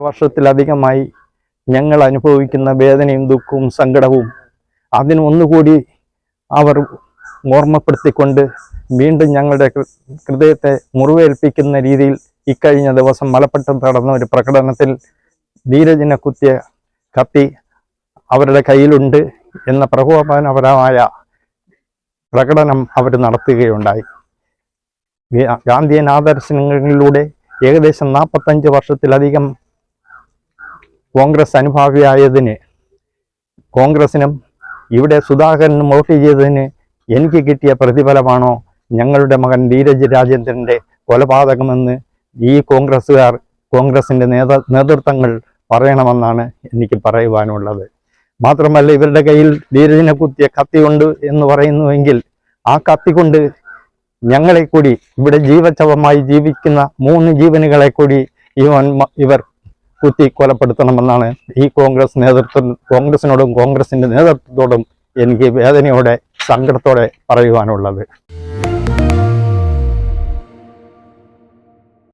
വർഷത്തിലധികമായി ഞങ്ങൾ അനുഭവിക്കുന്ന വേദനയും ദുഃഖവും സങ്കടവും അതിനൊന്നുകൂടി അവർ ഓർമ്മപ്പെടുത്തിക്കൊണ്ട് വീണ്ടും ഞങ്ങളുടെ ഹൃദയത്തെ മുറിവേൽപ്പിക്കുന്ന രീതിയിൽ ഇക്കഴിഞ്ഞ ദിവസം മലപ്പട്ടത്ത് നടന്ന ഒരു പ്രകടനത്തിൽ ധീരജിനെ കുത്തിയ കത്തി അവരുടെ കയ്യിലുണ്ട് എന്ന പ്രകോപനപരമായ പ്രകടനം അവർ നടത്തുകയുണ്ടായി. ഗാന്ധിയൻ ആദർശങ്ങളിലൂടെ ഏകദേശം 45 വർഷത്തിലധികം കോൺഗ്രസ് അനുഭാവിയായതിന് കോൺഗ്രസിനും ഇവിടെ സുധാകരനും വോട്ട് ചെയ്തതിന് എനിക്ക് കിട്ടിയ പ്രതിഫലമാണോ ഞങ്ങളുടെ മകൻ ധീരജ് രാജേന്ദ്രൻ്റെ കൊലപാതകമെന്ന് ഈ കോൺഗ്രസിൻ്റെ നേതൃത്വങ്ങൾ പറയണമെന്നാണ് എനിക്ക് പറയുവാനുള്ളത്. മാത്രമല്ല, ഇവരുടെ കയ്യിൽ ധീരജിനെ കുത്തിയ കത്തിയുണ്ട് എന്ന് പറയുന്നുവെങ്കിൽ ആ കത്തി കൊണ്ട് ഞങ്ങളെ കൂടി, ഇവിടെ ജീവച്ഛവമായി ജീവിക്കുന്ന 3 ജീവനുകളെ കൂടി ഇവർ കുത്തി കൊലപ്പെടുത്തണമെന്നാണ് ഈ കോൺഗ്രസിനോടും കോൺഗ്രസിൻ്റെ നേതൃത്വത്തോടും എനിക്ക് വേദനയോടെ സങ്കടത്തോടെ പറയുവാനുള്ളത്.